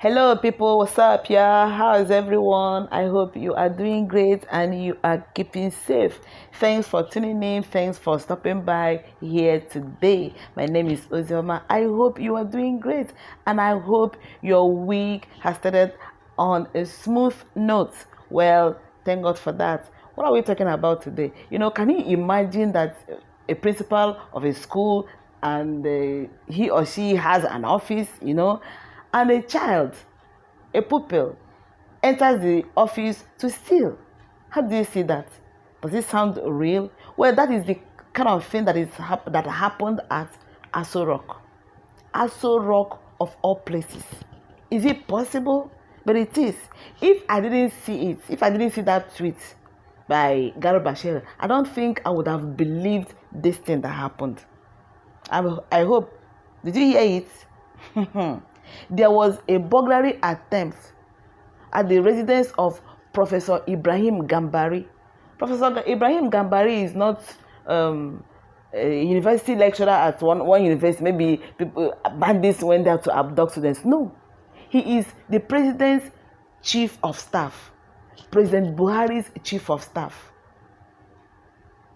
Hello, people. What's up? Yeah, how is everyone? I hope you are doing great and you are keeping safe. Thanks for tuning in. Thanks for stopping by here today. My name is Ozioma. I hope you are doing great and I hope your week has started on a smooth note. Well, thank God for that. What are we talking about today? Can you imagine that a principal of a school and he or she has an office, and a child, a pupil, enters the office to steal? How do you see that? Does it sound real? Well, that is the kind of thing that happened at Aso Rock. Aso Rock of all places. Is it possible? But it is. If I didn't see it, if I didn't see that tweet by Garo, I don't think I would have believed this thing that happened. I hope. Did you hear it? There was a burglary attempt at the residence of Professor Ibrahim Gambari. Professor Ibrahim Gambari is not a university lecturer at one university. Maybe bandits went there to abduct students. No, he is the president's chief of staff, President Buhari's chief of staff.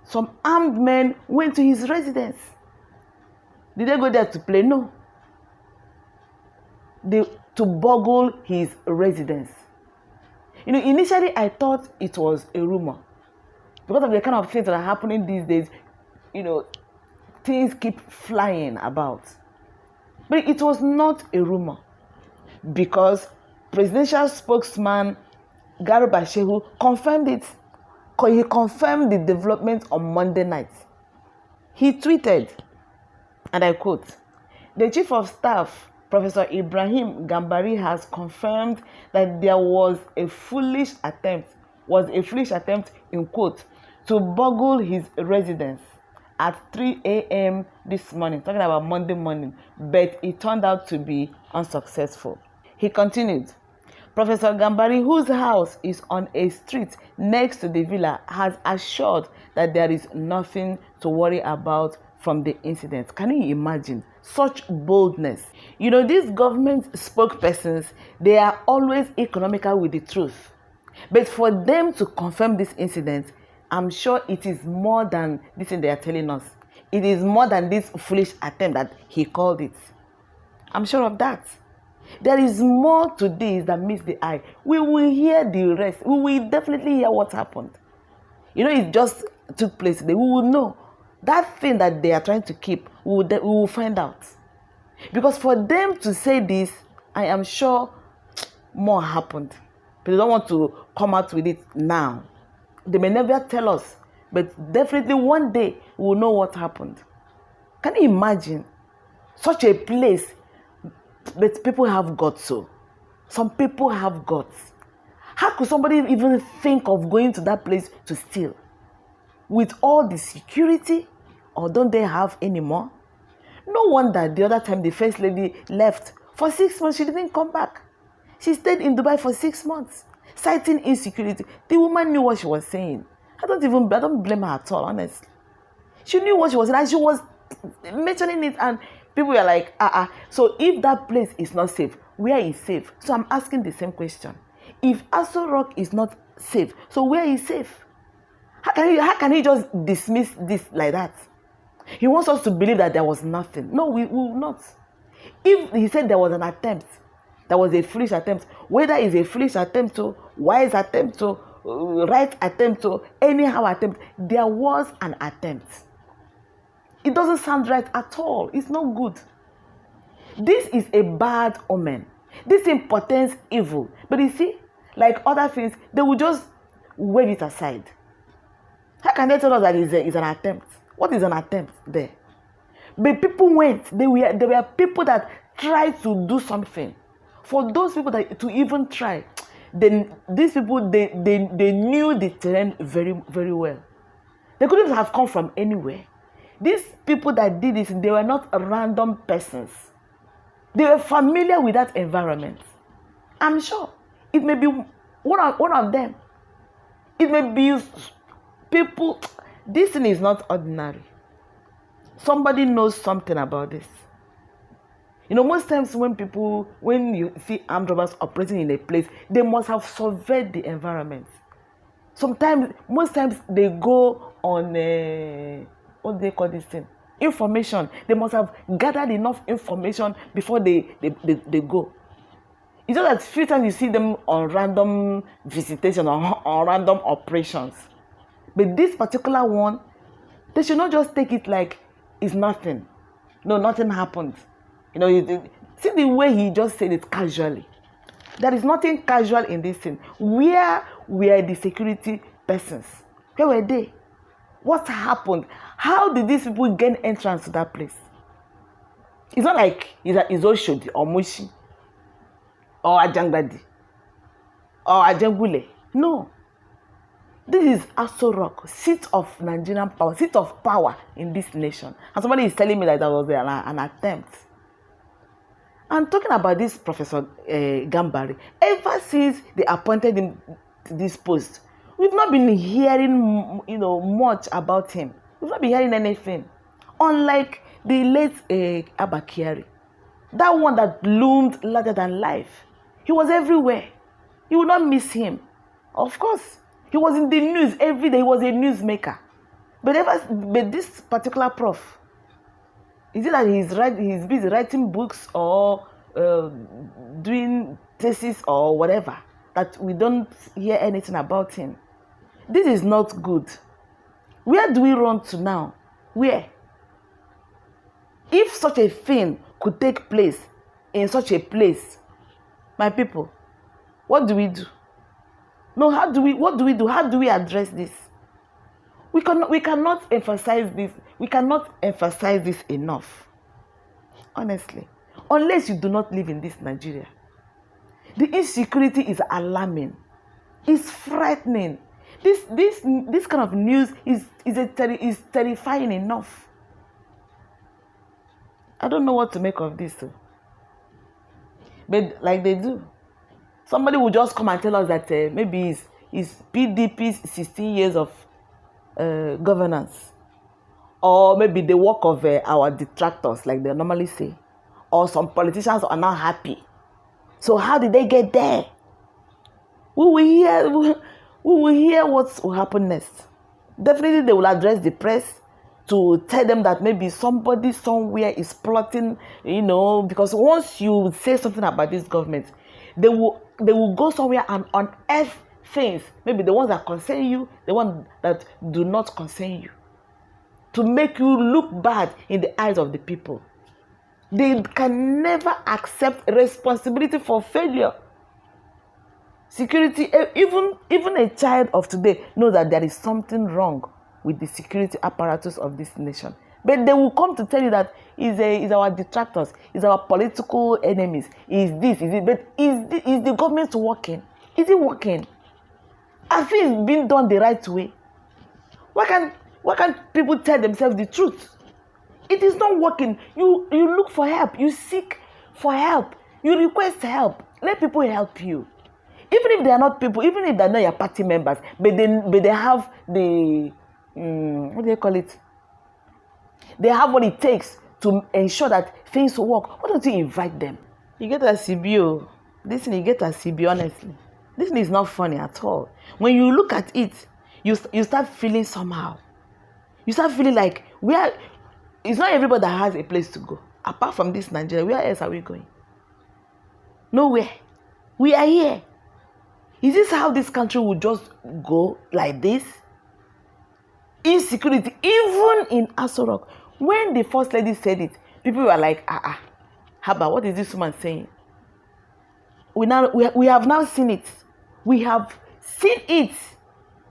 Some armed men went to his residence. Did they go there to play? No. To burgle his residence. Initially I thought it was a rumor. Because of the kind of things that are happening these days, things keep flying about. But it was not a rumor. Because presidential spokesman Garo confirmed it. He confirmed the development on Monday night. He tweeted, and I quote, "The chief of staff, Professor Ibrahim Gambari, has confirmed that there was a foolish attempt, in quote, to burgle his residence at 3 a.m. this morning," talking about Monday morning, but it turned out to be unsuccessful. He continued, "Professor Gambari, whose house is on a street next to the villa, has assured that there is nothing to worry about from the incident." Can you imagine such boldness? These government spokespersons, they are always economical with the truth. But for them to confirm this incident, I'm sure it is more than this thing they are telling us. It is more than this foolish attempt that he called it. I'm sure of that. There is more to this that meets the eye. We will hear the rest. We will definitely hear what happened. It just took place today. We will know. That thing that they are trying to keep, we will find out. Because for them to say this, I am sure more happened. But they don't want to come out with it now. They may never tell us, but definitely one day we will know what happened. Can you imagine such a place? But people have guts. So some people have guts. How could somebody even think of going to that place to steal? With all the security, or don't they have any more? No wonder the other time the first lady left for 6 months, she didn't come back. She stayed in Dubai for 6 months, citing insecurity. The woman knew what she was saying. I don't blame her at all, honestly. She knew what she was saying, and she was mentioning it, and people were like, So if that place is not safe, where is safe? So I'm asking the same question. If Aso Rock is not safe, so where is safe? How can he just dismiss this like that? He wants us to believe that there was nothing. No, we will not. If he said there was an attempt, there was a foolish attempt, whether it's a foolish attempt or wise attempt or right attempt or anyhow attempt, there was an attempt. It doesn't sound right at all. It's not good. This is a bad omen. This thing portends evil. But you see, like other things, they will just wave it aside. How can they tell us that it's an attempt? What is an attempt there? But people went. There were people that tried to do something. For those people that to even try, then these people they knew the terrain very, very well. They couldn't have come from anywhere. These people that did this, they were not random persons. They were familiar with that environment. I'm sure it may be one of them. It may be people. This thing is not ordinary. Somebody knows something about this. Most times when you see armed robbers operating in a place, they must have surveyed the environment. Most times they go on what do they call this thing? Information. They must have gathered enough information before they go. It's just that few times you see them on random visitation or on random operations. But this particular one, they should not just take it like it's nothing. No, nothing happened. See the way he just said it casually. There is nothing casual in this thing. Where were the security persons? Where were they? What happened? How did these people gain entrance to that place? It's not like it's Oshodi or Mushi or Ajangbadi or Ajangule. No. This is Aso Rock, seat of Nigerian power, seat of power in this nation. And somebody is telling me that was an attempt. I'm talking about this Professor Gambari. Ever since they appointed him to this post, we've not been hearing, much about him. We've not been hearing anything. Unlike the late Abakari, that one that loomed larger than life. He was everywhere. You will not miss him. Of course, he was in the news every day. He was a newsmaker. But this particular prof, is it that he's busy writing books or doing thesis or whatever, that we don't hear anything about him? This is not good. Where do we run to now? Where? If such a thing could take place in such a place, my people, what do we do? No, what do we do? How do we address this? We cannot emphasize this. We cannot emphasize this enough. Honestly. Unless you do not live in this Nigeria. The insecurity is alarming. It's frightening. This kind of news is terrifying enough. I don't know what to make of this too. But like they do. Somebody will just come and tell us that maybe it's PDP's 16 years of governance, or maybe the work of our detractors, like they normally say, or some politicians are not happy. So how did they get there? We will hear what will happen next. Definitely they will address the press to tell them that maybe somebody somewhere is plotting, because once you say something about this government, they will go somewhere and unearth things, maybe the ones that concern you, the ones that do not concern you, to make you look bad in the eyes of the people. They can never accept responsibility for failure. Security, even a child of today knows that there is something wrong with the security apparatus of this nation. But they will come to tell you that is our detractors, is our political enemies, is this, is it? But is the government working? Is it working? Are things being done the right way? Why can't people tell themselves the truth? It is not working. You look for help. You seek for help. You request help. Let people help you. Even if they are not people, even if they are not your party members, but they have the what do they call it? They have what it takes to ensure that things work. Why don't you invite them? You get a CBO. Listen, you get a CBO, honestly. This is not funny at all. When you look at it, you start feeling somehow. You start feeling like it's not everybody that has a place to go. Apart from this Nigeria, where else are we going? Nowhere. We are here. Is this how this country will just go like this? Insecurity, even in Aso Rock. When the first lady said it, people were like, Haba, what is this woman saying? We have now seen it. We have seen it.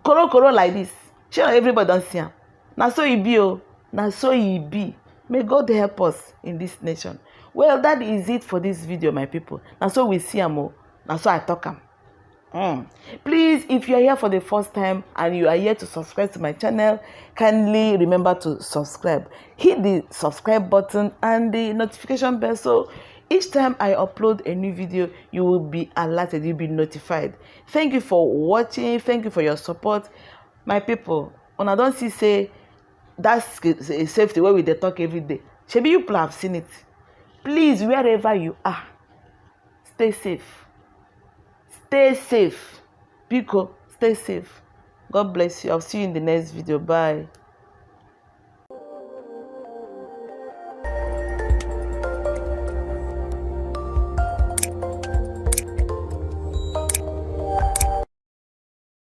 Koro like this. Sure, everybody don't see him. Now so it be, oh. Now so it be. May God help us in this nation. Well, that is it for this video, my people. Now so we see him, oh. Now so I talk him. Please, if you are here for the first time and you are here to subscribe to my channel, kindly remember to subscribe. Hit the subscribe button and the notification bell, so each time I upload a new video, you will be alerted, you'll be notified. Thank you for watching. Thank you for your support, my people. And I don't see say that's a safety where we they talk every day. Maybe you people have seen it. Please, wherever you are, stay safe. Stay safe. Pico, stay safe. God bless you. I'll see you in the next video. Bye.